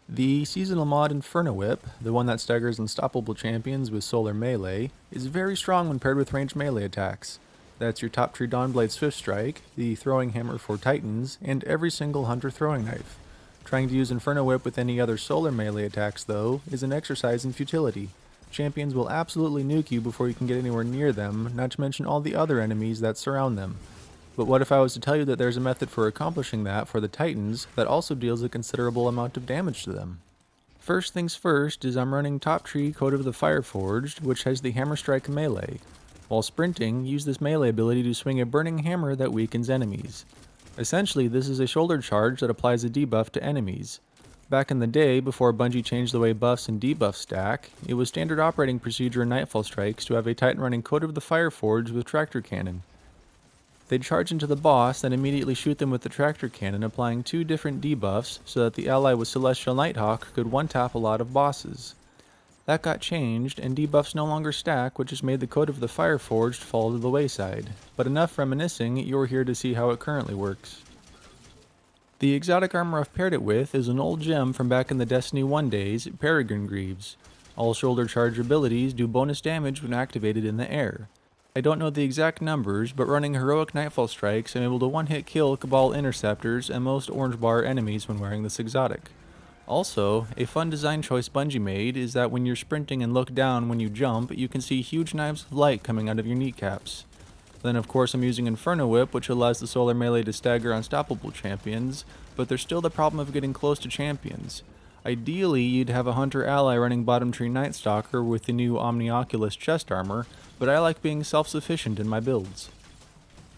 The seasonal mod Inferno Whip, the one that staggers unstoppable champions with solar melee, is very strong when paired with ranged melee attacks. That's your top tree Dawnblade Swift Strike, the throwing hammer for Titans, and every single hunter throwing knife. Trying to use Inferno Whip with any other solar melee attacks, though, is an exercise in futility. Champions will absolutely nuke you before you can get anywhere near them, not to mention all the other enemies that surround them. But what if I was to tell you that there's a method for accomplishing that for the Titans that also deals a considerable amount of damage to them? First things first is I'm running Top Tree Code of the Fireforged, which has the Hammer Strike melee. While sprinting, use this melee ability to swing a burning hammer that weakens enemies. Essentially, this is a shoulder charge that applies a debuff to enemies. Back in the day, before Bungie changed the way buffs and debuffs stack, it was standard operating procedure in Nightfall Strikes to have a Titan running Code of the Fireforged with Tractor Cannon. They'd charge into the boss, then immediately shoot them with the tractor cannon, applying two different debuffs so that the ally with Celestial Nighthawk could one-tap a lot of bosses. That got changed, and debuffs no longer stack, which has made the Code of the Fireforged fall to the wayside. But enough reminiscing, you're here to see how it currently works. The exotic armor I've paired it with is an old gem from back in the Destiny 1 days, Peregrine Greaves. All shoulder charge abilities do bonus damage when activated in the air. I don't know the exact numbers, but running heroic Nightfall Strikes, I'm able to one-hit kill Cabal Interceptors and most orange bar enemies when wearing this exotic. Also, a fun design choice Bungie made is that when you're sprinting and look down when you jump, you can see huge knives of light coming out of your kneecaps. Then of course I'm using Inferno Whip, which allows the solar melee to stagger unstoppable champions, but there's still the problem of getting close to champions. Ideally, you'd have a hunter ally running Bottom Tree Night Stalker with the new Omnioculus chest armor, but I like being self-sufficient in my builds.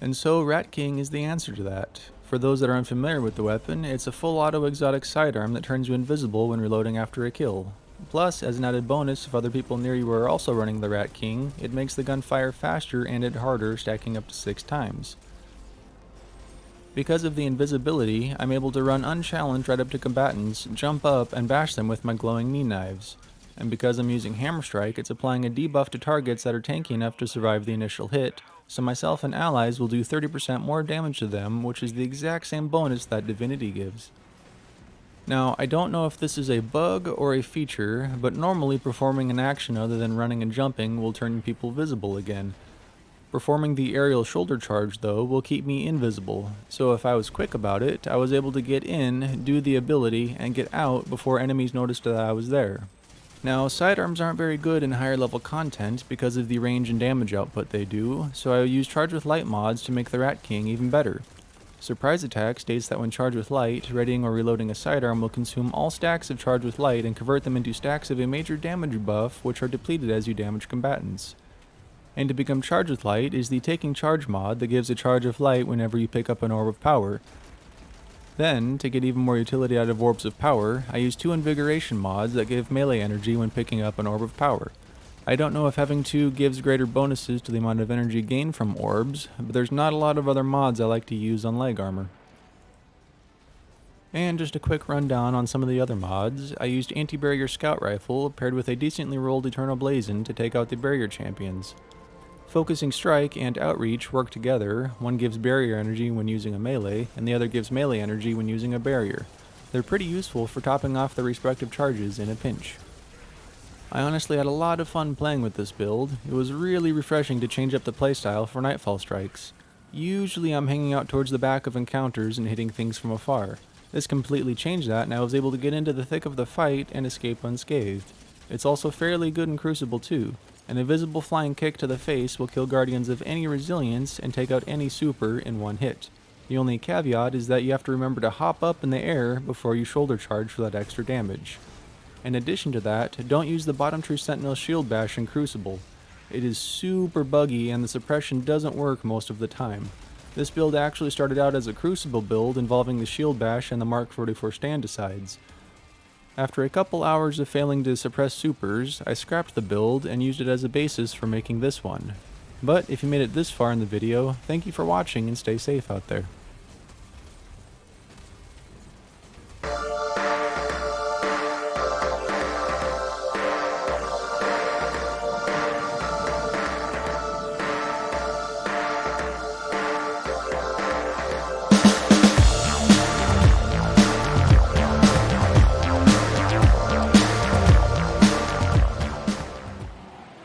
And so Rat King is the answer to that. For those that are unfamiliar with the weapon, it's a full auto exotic sidearm that turns you invisible when reloading after a kill. Plus, as an added bonus, if other people near you are also running the Rat King, it makes the gun fire faster and hit harder, stacking up to 6 times. Because of the invisibility, I'm able to run unchallenged right up to combatants, jump up, and bash them with my glowing knee knives. And because I'm using Hammer Strike, it's applying a debuff to targets that are tanky enough to survive the initial hit, so myself and allies will do 30% more damage to them, which is the exact same bonus that Divinity gives. Now, I don't know if this is a bug or a feature, but normally performing an action other than running and jumping will turn people visible again. Performing the aerial shoulder charge, though, will keep me invisible, so if I was quick about it, I was able to get in, do the ability, and get out before enemies noticed that I was there. Now, sidearms aren't very good in higher level content because of the range and damage output they do, so I use Charge with Light mods to make the Rat King even better. Surprise Attack states that when charged with light, readying or reloading a sidearm will consume all stacks of Charge with Light and convert them into stacks of a major damage buff, which are depleted as you damage combatants. And to become Charged with Light is the Taking Charge mod that gives a charge of light whenever you pick up an Orb of Power. Then, to get even more utility out of Orbs of Power, I use 2 Invigoration mods that give melee energy when picking up an Orb of Power. I don't know if having 2 gives greater bonuses to the amount of energy gained from orbs, but there's not a lot of other mods I like to use on leg armor. And just a quick rundown on some of the other mods, I used Anti-Barrier Scout Rifle paired with a decently rolled Eternal Blazon to take out the barrier champions. Focusing Strike and Outreach work together, one gives barrier energy when using a melee, and the other gives melee energy when using a barrier. They're pretty useful for topping off their respective charges in a pinch. I honestly had a lot of fun playing with this build. It was really refreshing to change up the playstyle for Nightfall Strikes. Usually I'm hanging out towards the back of encounters and hitting things from afar. This completely changed that, and I was able to get into the thick of the fight and escape unscathed. It's also fairly good in Crucible too. An invisible flying kick to the face will kill guardians of any resilience and take out any super in one hit. The only caveat is that you have to remember to hop up in the air before you shoulder charge for that extra damage. In addition to that, don't use the Bottom Tree Sentinel Shield Bash in Crucible. It is super buggy and the suppression doesn't work most of the time. This build actually started out as a Crucible build involving the Shield Bash and the Mark 44 Stand-asides. After a couple hours of failing to suppress supers, I scrapped the build and used it as a basis for making this one. But if you made it this far in the video, thank you for watching and stay safe out there.